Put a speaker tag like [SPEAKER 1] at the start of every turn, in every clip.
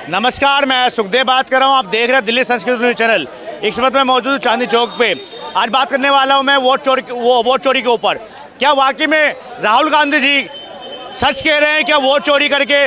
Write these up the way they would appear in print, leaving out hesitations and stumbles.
[SPEAKER 1] नमस्कार, मैं सुखदेव बात कर रहा हूँ। आप देख रहे हैं दिल्ली संस्कृत न्यूज़ चैनल। इस वक्त मैं मौजूद हूँ चांदनी चौक पे। आज बात करने वाला हूँ मैं वोट चोरी के ऊपर। क्या वाकई में राहुल गांधी जी सच कह रहे हैं? क्या वोट चोरी करके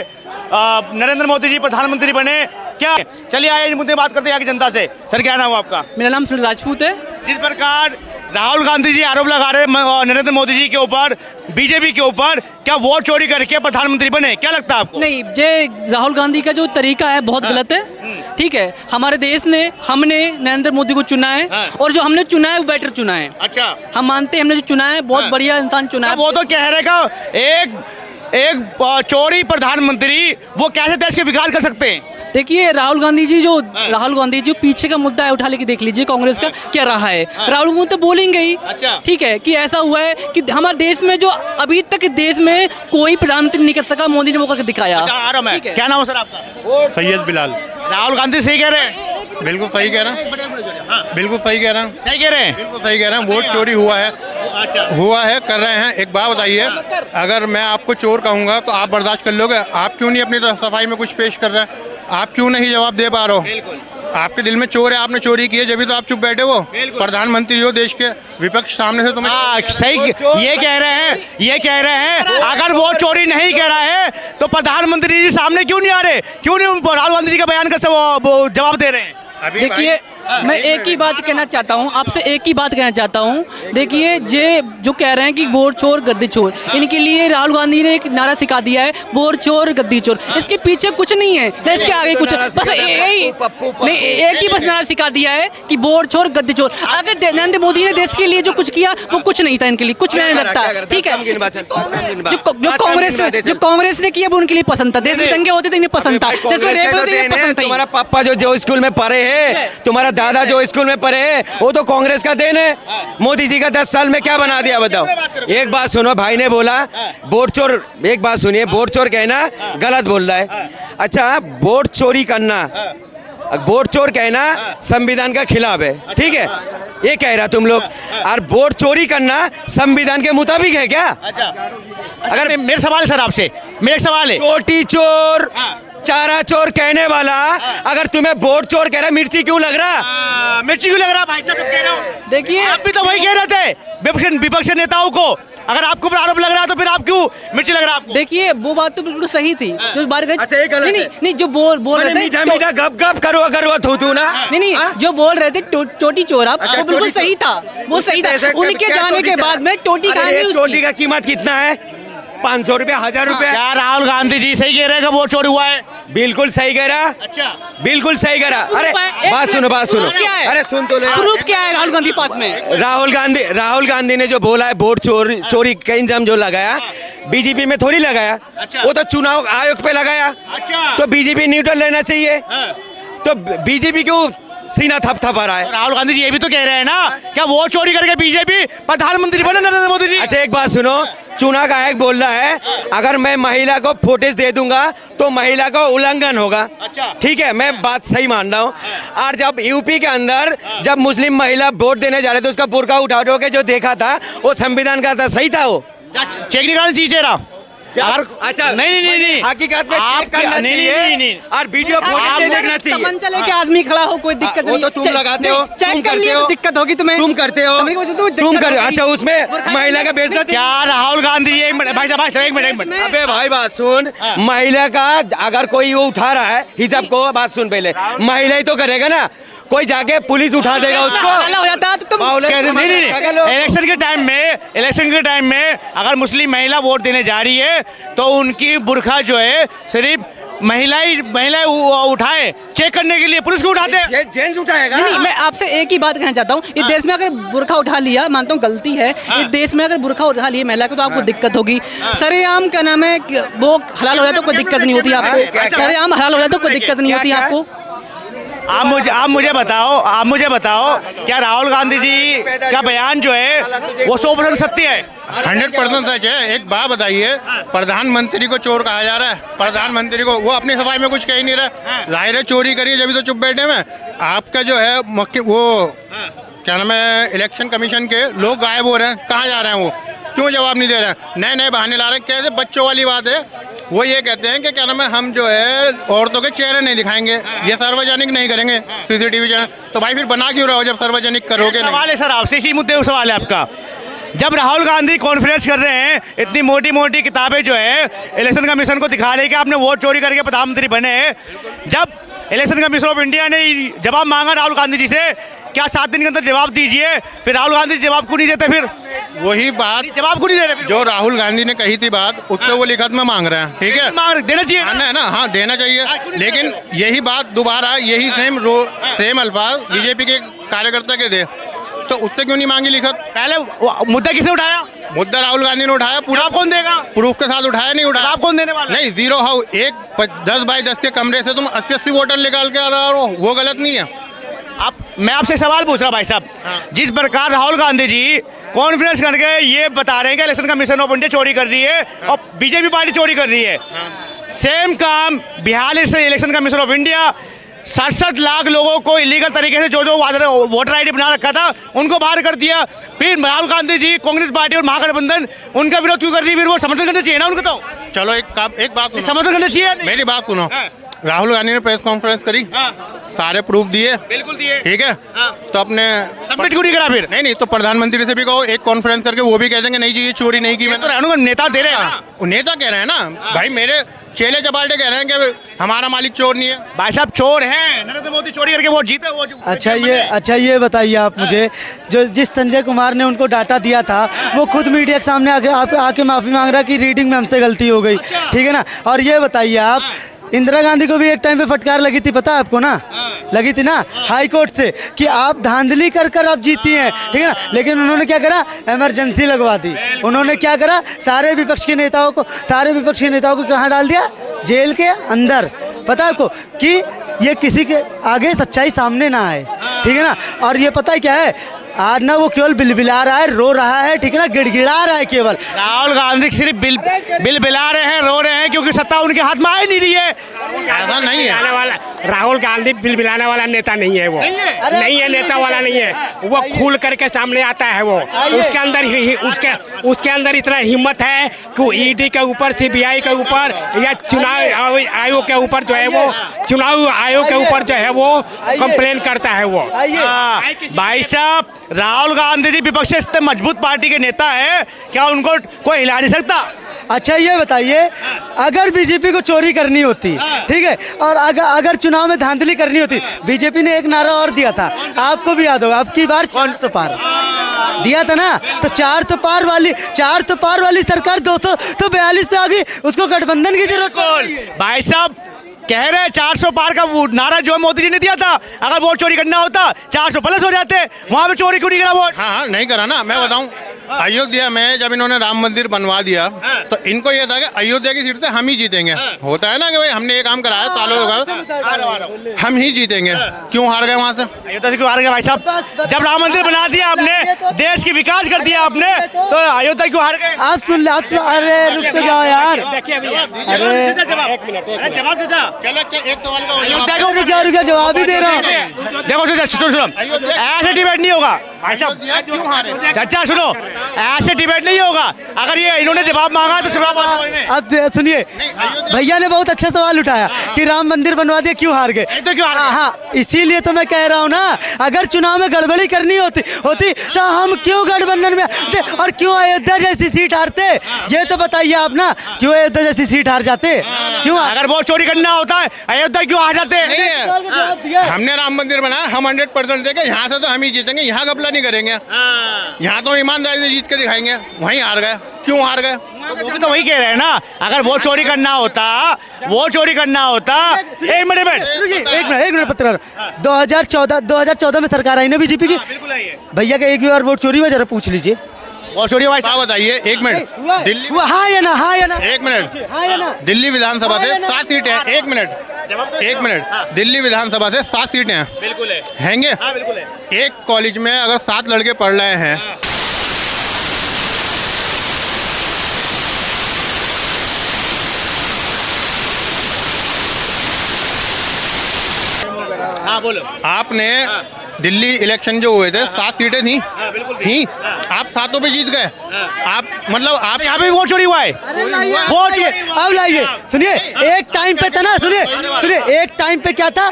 [SPEAKER 1] नरेंद्र मोदी जी प्रधानमंत्री बने? क्या? चलिए आइए इस मुद्दे बात करते हैं यहाँ की जनता से। सर, क्या नाम है आपका?
[SPEAKER 2] मेरा नाम सुनील राजपूत है।
[SPEAKER 1] जिस प्रकार राहुल गांधी जी आरोप लगा रहे हैं नरेंद्र मोदी जी के ऊपर, बीजेपी के ऊपर, क्या वोट चोरी करके प्रधानमंत्री बने? क्या लगता है आपको?
[SPEAKER 2] नहीं, ये राहुल गांधी का जो तरीका है बहुत गलत है। ठीक है, हमारे देश ने हमने नरेंद्र मोदी को चुना है और जो हमने चुना है वो बेटर चुना है।
[SPEAKER 1] अच्छा,
[SPEAKER 2] हम मानते हैं हमने जो चुना है बहुत बढ़िया इंसान चुना है।
[SPEAKER 1] वो तो कह रहे का एक चोरी प्रधानमंत्री वो कैसे देश के विकास कर सकते हैं?
[SPEAKER 2] देखिए राहुल गांधी जी पीछे का मुद्दा है, उठा लेके देख लीजिए कांग्रेस का क्या रहा है। राहुल गांधी तो बोलेंगे ही।
[SPEAKER 1] अच्छा।
[SPEAKER 2] ठीक है कि ऐसा हुआ है कि हमारे देश में जो अभी तक देश में कोई प्रधानमंत्री नहीं कर सका, मोदी ने वो करके दिखाया।
[SPEAKER 1] अच्छा, आ रहा मैं। क्या नाम है सर आपका?
[SPEAKER 3] सैयद बिलाल।
[SPEAKER 1] राहुल गांधी सही कह रहे हैं?
[SPEAKER 3] बिल्कुल सही कह रहा हूँ, बिल्कुल सही कह रहा हूँ,
[SPEAKER 1] सही कह रहे हैं,
[SPEAKER 3] बिल्कुल सही कह रहा हूँ। वोट चोरी हुआ है, हुआ है, कर रहे हैं। एक बात बताइए, अगर मैं आपको चोर कहूँगा तो आप बर्दाश्त कर लोगे? आप क्यों नहीं अपनी सफाई में कुछ पेश कर रहे हैं? आप क्यों नहीं जवाब दे पा रहे हो? आपके दिल में चोर है, आपने चोरी की है, जब भी तो आप चुप बैठे हो। प्रधानमंत्री हो देश के, विपक्ष सामने से तुम्हें
[SPEAKER 1] सही ये कह रहे हैं अगर वो चोरी नहीं कह रहा है तो प्रधानमंत्री जी सामने क्यों नहीं आ रहे? क्यों नहीं राहुल गांधी जी का बयान का वो जवाब दे रहे हैं?
[SPEAKER 2] देखिए मैं एक ही बात कहना चाहता हूँ आपसे, एक ही बात कहना चाहता हूँ। देखिए ये जो कह रहे हैं कि वोट चोर गद्दी चोर, इनके लिए राहुल गांधी ने एक नारा सिखा दिया है, वोट चोर गद्दी चोर। इसके पीछे कुछ नहीं है ना, इसके आगे कुछ, बस एक ही बस नारा सिखा दिया है कि वोट चोर गद्दी चोर। अगर नरेंद्र मोदी ने देश के लिए जो कुछ किया वो कुछ नहीं था, इनके लिए कुछ नहीं लगता। ठीक है, जो कांग्रेस ने किया वो उनके लिए पसंद था। देश में दंगे होते थे इन्हें पसंद था, देश में रेप होते थे पसंद था।
[SPEAKER 4] तुम्हारा पापा जो स्कूल में पढ़े है, तुम्हारा दादा जो स्कूल में पढ़े हैं, वो तो कांग्रेस का देन है। मोदी जी का 10 साल में क्या बना दिया बताओ? एक बात सुनो, भाई ने बोला वोट चोर, एक बात सुनिए, वोट चोर कहना गलत बोल रहा है। अच्छा, वोट चोरी करना, वोट चोर कहना संविधान का खिलाफ है। ठीक है, ये कह रहा तुम लोग, और वोट चोरी करना संविधान के मुताबिक है क्या?
[SPEAKER 1] अगर मेरा सवाल है सर आपसे, मेरा एक सवाल है,
[SPEAKER 4] रोटी चोर चारा चोर कहने वाला अगर तुम्हें वोट चोर कह रहा, मिर्ची क्यों लग रहा?
[SPEAKER 1] मिर्ची क्यों लग रहा भाई साहब? कह रहा हूं,
[SPEAKER 2] देखिए
[SPEAKER 1] आप भी तो वही कह रहे थे विपक्ष नेताओं को। अगर आपको आरोप लग रहा है तो फिर आप क्यों मिर्ची लग रहा है आपको?
[SPEAKER 2] देखिए वो बात तो बिल्कुल सही थी जो बात
[SPEAKER 4] अच्छा, ये गलत है।
[SPEAKER 2] नहीं जो बोल रहे थे
[SPEAKER 4] मीठा मीठा गप गप करो, अगर वो थू ना।
[SPEAKER 2] नहीं जो बोल रहे थे चोटी चोर, आप वो बिल्कुल सही था, वो सही था। उनके जाने के बाद में टोटी
[SPEAKER 4] टोटी का कीमत कितना है? 500 रुपया, 1000 रुपया।
[SPEAKER 1] क्या राहुल गांधी जी सही कह रहे हैं वोट चोरी हुआ है?
[SPEAKER 4] बिल्कुल सही कह रहा।
[SPEAKER 1] अच्छा,
[SPEAKER 4] बिल्कुल सही कह रहा। अरे बात सुनो, अरे सुन तो ले।
[SPEAKER 2] प्रूफ क्या है राहुल गांधी पास में?
[SPEAKER 4] राहुल गांधी ने जो बोला है वोट चोरी का इंजाम जो लगाया, बीजेपी में थोड़ी लगाया।
[SPEAKER 1] अच्छा।
[SPEAKER 4] वो तो चुनाव आयोग पे लगाया।
[SPEAKER 1] अच्छा।
[SPEAKER 4] तो बीजेपी न्यूट्रल रहना चाहिए। तो बीजेपी क्यों सीना थपथपा रहा है?
[SPEAKER 1] राहुल गांधी जी ये भी तो कह रहे हैं ना, क्या वोट चोरी करके बीजेपी प्रधानमंत्री बने नरेंद्र मोदी जी?
[SPEAKER 4] अच्छा, एक बात सुनो, चुनाव आयोग बोल रहा है अगर मैं महिला को फुटेज दे दूंगा तो महिला का उल्लंघन होगा।
[SPEAKER 1] अच्छा।
[SPEAKER 4] ठीक है, मैं बात सही मान रहा हूँ। और जब यूपी के अंदर जब मुस्लिम महिला वोट देने जा रहे थे, उसका बुर्का उठा के जो देखा था वो संविधान का था, सही था वो?
[SPEAKER 1] चेक निकालना चाहिए रहा।
[SPEAKER 4] अच्छा,
[SPEAKER 1] नहीं
[SPEAKER 4] हकीकत में चेक करना चाहिए और वीडियो फुटेज देखना चाहिए।
[SPEAKER 2] तमंचा लेके आदमी खड़ा हो, कोई दिक्कत नहीं।
[SPEAKER 4] वो तो तुम लगाते हो,
[SPEAKER 2] चेक कर लिए तो दिक्कत होगी तुम्हें।
[SPEAKER 4] तुम करते हो, तुम करते हो। अच्छा, उसमें महिला का बेइज्जती?
[SPEAKER 1] क्या राहुल गांधी एक मिनट भाई साहब, एक मिनट।
[SPEAKER 4] अबे भाई बात सुन, महिला का अगर कोई वो उठा रहा है हिजाब को, बात सुन पहले, महिला ही तो करेगा ना, कोई जाके पुलिस उठा देगा उसको?
[SPEAKER 2] हो जाता तो तुम
[SPEAKER 1] नहीं, इलेक्शन के टाइम में अगर मुस्लिम महिला वोट देने जा रही है तो उनकी बुर्खा जो है सिर्फ महिलाएं उठाए चेक करने के लिए, पुलिस को उठाते हैं?
[SPEAKER 4] जेंट्स उठाएगा?
[SPEAKER 2] नहीं, मैं आपसे एक ही बात कहना चाहता हूँ, इस देश में अगर बुर्खा उठा लिया, मानता हूँ गलती है, इस देश में अगर बुर्खा उठा लिया महिला को तो आपको दिक्कत होगी। सरेआम क्या नाम है, वो हलाल हो जाए तो कोई दिक्कत नहीं होती आपको। सरेआम हलाल हो जाए तो कोई दिक्कत नहीं होती आपको।
[SPEAKER 1] आप मुझे बताओ क्या राहुल गांधी जी का बयान जो है वो 100% सत्य है?
[SPEAKER 3] 100% सच है। एक बात बताइए, प्रधानमंत्री को चोर कहा जा रहा है, प्रधानमंत्री को, वो अपनी सफाई में कुछ कह ही नहीं रहा। जाहिर है चोरी करिए, जब तो चुप बैठे में। आपका जो है वो क्या नाम है, इलेक्शन कमीशन के लोग गायब हो रहे हैं, कहाँ जा रहे हैं वो? क्यों जवाब नहीं दे रहे हैं? नए नए बहाने ला रहे हैं। कैसे बच्चों वाली बात है, वो ये कहते हैं कि क्या नाम है, हम जो है औरतों के चेहरे नहीं दिखाएंगे, ये सार्वजनिक नहीं करेंगे सीसीटीवी चैनल। तो भाई फिर बना क्यों रहे हो जब सार्वजनिक करोगे नहीं?
[SPEAKER 1] सवाल है सर आपसे, इसी मुद्दे पर सवाल है आपका। जब राहुल गांधी कॉन्फ्रेंस कर रहे हैं, इतनी मोटी मोटी किताबें जो है इलेक्शन कमीशन को दिखा रहे हैं कि आपने वोट चोरी करके प्रधानमंत्री बने। जब इलेक्शन कमीशन ऑफ इंडिया ने जवाब मांगा राहुल गांधी जी से, क्या 7 दिन के अंदर जवाब दीजिए, फिर राहुल गांधी जवाब क्यों नहीं देते? फिर
[SPEAKER 3] वही बात,
[SPEAKER 1] जवाब क्यों नहीं दे रहे?
[SPEAKER 3] जो राहुल गांधी ने कही थी बात, उससे वो लिखत में मांग रहे हैं, ठीक है,
[SPEAKER 1] देना चाहिए
[SPEAKER 3] आना है ना, हाँ देना चाहिए। लेकिन यही बात दोबारा यही सेम अल्फाज बीजेपी के कार्यकर्ता के दे, तो उससे क्यों नहीं मांगी लिखत?
[SPEAKER 1] पहले मुद्दा किसने उठाया?
[SPEAKER 3] मुद्दा राहुल गांधी ने उठाया, पूरा
[SPEAKER 1] जवाब कौन देगा?
[SPEAKER 3] प्रूफ के साथ उठाया, नहीं उठाया?
[SPEAKER 1] जवाब कौन देने वाला?
[SPEAKER 3] नहीं, जीरो हाउ, एक 10 बाई 10 के कमरे से तुम 80 वोटर निकाल के आ रहे हो, वो गलत नहीं है।
[SPEAKER 1] मैं आपसे सवाल पूछ रहा भाई साहब, जिस प्रकार राहुल गांधी जी कॉन्फ्रेंस करके ये बता रहे हैं कि इलेक्शन कमीशन ऑफ इंडिया चोरी कर रही है और बीजेपी पार्टी चोरी कर रही है, सेम काम Bihar election commission of India 67 lakh लोगों को इलीगल तरीके से जो वोटर आईडी बना रखा था उनको बाहर कर दिया। फिर राहुल गांधी जी कांग्रेस पार्टी और महागठबंधन उनका विरोध क्यों कर रही है? फिर वो समर्थन करना चाहिए ना उनको। तो
[SPEAKER 3] चलो एक बात सुनो,
[SPEAKER 1] समर्थन करना चाहिए।
[SPEAKER 3] मेरी बात सुनो, राहुल गांधी ने प्रेस कॉन्फ्रेंस करी, सारे प्रूफ दिए,
[SPEAKER 1] बिल्कुल दिए,
[SPEAKER 3] ठीक है, तो अपने
[SPEAKER 1] सबमिट क्यों नहीं करा? फिर
[SPEAKER 3] नहीं तो प्रधानमंत्री से भी कहो, एक कॉन्फ्रेंस करके वो भी कह देंगे नहीं जी ये चोरी नहीं की मैंने।
[SPEAKER 1] तो नेता दे रहे हैं,
[SPEAKER 3] वो नेता कह रहे हैं ना भाई, मेरे चेले चपाटे कह रहे हैं कि हमारा मालिक चोर नहीं है।
[SPEAKER 1] भाई साहब चोर हैं, नरेंद्र मोदी चोरी करके वोट जीते। वो
[SPEAKER 5] अच्छा ये बताइए आप मुझे, जो जिस संजय कुमार ने उनको डाटा दिया था वो खुद मीडिया के सामने आके माफी मांग रहा कि रीडिंग में हमसे गलती हो गई, ठीक है ना। और ये बताइए आप, इंदिरा गांधी को भी एक टाइम पे फटकार लगी थी, पता है आपको ना, लगी थी ना हाई कोर्ट से कि आप धांधली कर कर आप जीती हैं, ठीक है ना। लेकिन उन्होंने क्या करा, इमरजेंसी लगवा दी। उन्होंने क्या करा, सारे विपक्ष के नेताओं को कहाँ डाल दिया, जेल के अंदर। पता है आपको कि ये किसी के आगे सच्चाई सामने ना आए, ठीक है ना। और ये पता है क्या है, आज ना वो केवल बिलबिला रहा है, रो रहा है, ठीक है ना, गिड़गिड़ा रहा है केवल।
[SPEAKER 1] राहुल गांधी सिर्फ बिलबिला रहे हैं, रो रहे हैं क्योंकि सत्ता उनके हाथ में आ ही नहीं रही है।
[SPEAKER 3] ऐसा नहीं है,
[SPEAKER 6] वाला राहुल गांधी बिलबिलाने वाला नेता नहीं है, वो नहीं है नेता वाला नहीं है, वो खुल करके सामने आता है। वो उसके अंदर उसके अंदर इतना हिम्मत है कि ईडी के ऊपर, सीबीआई के ऊपर या चुनाव आयोग के ऊपर जो है, वो चुनाव आयोग के ऊपर जो है वो कंप्लेन करता है। वो
[SPEAKER 1] भाई साहब, राहुल गांधी जी विपक्ष से इतने मजबूत पार्टी के नेता है, क्या उनको कोई हिला नहीं सकता?
[SPEAKER 5] अच्छा ये बताइए, अगर बीजेपी को चोरी करनी होती, ठीक है, और अगर चुनाव में धांधली करनी होती, बीजेपी ने एक नारा और दिया था, आपको भी याद होगा, अब की बार 4 तो पार दिया था ना, तो 4 तो पार वाली सरकार 242 पे आ गई, उसको गठबंधन की जरूरत।
[SPEAKER 1] भाई साहब कह रहे हैं 400 पार का नारा जो मोदी जी ने दिया था, अगर वोट चोरी करना होता 400 प्लस हो जाते, वहां पे चोरी क्यों नहीं करा वोट?
[SPEAKER 3] हाँ नहीं करा ना। मैं बताऊं, अयोध्या में जब इन्होंने राम मंदिर बनवा दिया तो इनको ये था कि अयोध्या की सीट से हम ही जीतेंगे। होता है ना कि भाई हमने ये काम कराया सालों का, हम ही जीतेंगे। क्यों हार गए वहाँ से?
[SPEAKER 1] अयोध्या से क्यों हार गए भाई साहब? जब राम मंदिर बना दिया आपने, देश की विकास कर दिया आपने, तो अयोध्या क्यों हार गए?
[SPEAKER 5] आप सुन लो, अरे रुक तो जाओ यार,
[SPEAKER 1] अयोध्या
[SPEAKER 5] जवाब ही दे रहा हूँ।
[SPEAKER 1] देखो सुनो, ऐसे डिबेट नहीं होगा भाई साहब। चाचा सुनो, ऐसे डिबेट नहीं होगा। अगर ये इन्होंने जवाब मांगा तो जवाब
[SPEAKER 5] अब सुनिए, भैया ने बहुत अच्छा सवाल उठाया कि राम मंदिर बनवा दिया क्यों हार गए,
[SPEAKER 1] तो क्यों हार गए?
[SPEAKER 5] हाँ, इसीलिए तो मैं कह रहा हूँ ना, अगर चुनाव में गड़बड़ी करनी होती तो हम क्यों गठबंधन में और क्यों अयोध्या जैसी सीट हारते, ये तो बताइए आप ना, क्यों अयोध्या जैसी सीट हार जाते, क्यों?
[SPEAKER 1] अगर वो चोरी करना होता है अयोध्या क्यों हार जाते?
[SPEAKER 3] हमने राम मंदिर बनाया, हम 100% देंगे, यहाँ से तो हम ही जीतेंगे, यहाँ घपला नहीं करेंगे, यहाँ तो ईमानदारी से जीत के दिखाएंगे। वहीं हार गए, क्यों हार गए?
[SPEAKER 1] वो भी तो वही कह रहे हैं ना, अगर वो चोरी करना होता एक
[SPEAKER 5] मिनट पत्रकार, 2014 में सरकार आई ना बीजेपी की, भैया का एक भी बार वोट चोरी हुआ, जरा पूछ लीजिए।
[SPEAKER 1] और चोरी हुआ
[SPEAKER 3] बताइए, 1 मिनट, दिल्ली
[SPEAKER 5] हाँ या ना
[SPEAKER 3] 1 मिनट, दिल्ली विधानसभा से 7 सीटें हैं। 1 मिनट, दिल्ली विधानसभा से 7 सीटें हैं,
[SPEAKER 1] बिल्कुल है,
[SPEAKER 3] हैंगे।
[SPEAKER 1] बिल्कुल है।
[SPEAKER 3] एक कॉलेज में अगर 7 लड़के पढ़ रहे हैं,
[SPEAKER 1] हाँ बोलो।
[SPEAKER 3] आपने दिल्ली इलेक्शन जो हुए थे 7 सीटें थी, आप 7 पे जीत गए। आप मतलब आप
[SPEAKER 1] यहाँ पे भी वोट चोरी हुआ है।
[SPEAKER 5] वोट अब लाइए, सुनिए एक टाइम पे था ना, सुनिए एक टाइम पे क्या था,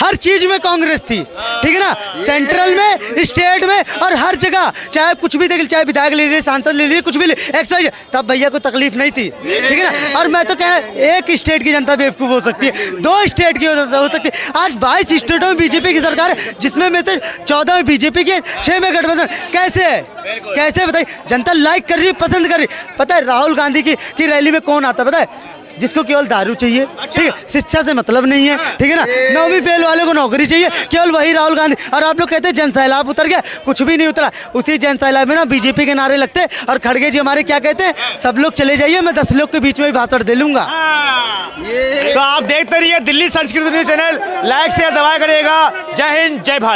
[SPEAKER 5] हर चीज में कांग्रेस थी, ठीक है ना, सेंट्रल में, स्टेट में और हर जगह, चाहे कुछ भी देख लीजिए, चाहे विधायक ले लीजिए, सांसद ले लीजिए, कुछ भी एक्साइड, तब भैया को तकलीफ नहीं थी, ठीक है ना। और मैं तो कह रहा एक स्टेट की जनता बेवकूफ हो सकती है, 2 स्टेट की हो सकती है, आज 22 स्टेटों में बीजेपी की सरकार है, जिसमें में से 14 में बीजेपी की, 6 में गठबंधन, कैसे है, कैसे बताइए। जनता लाइक कर रही है, पसंद कर रही है। पता है राहुल गांधी की रैली में कौन आता है, पता है, जिसको केवल दारू चाहिए, ठीक है, शिक्षा से मतलब नहीं है, ठीक है ना, 9वीं फेल वाले को नौकरी चाहिए, केवल वही राहुल गांधी। और आप लोग कहते हैं जन सैलाब उतर गया, कुछ भी नहीं उतरा। उसी जन सैलाब में ना बीजेपी के नारे लगते, और खड़गे जी हमारे क्या कहते हैं, सब लोग चले जाइए, मैं 10 लोग के बीच में भाषण दे लूंगा।
[SPEAKER 1] तो आप देखते रहिए दिल्ली संस्कृति न्यूज चैनल, लाइक शेयर दबाया करिएगा। जय हिंद, जय भारत।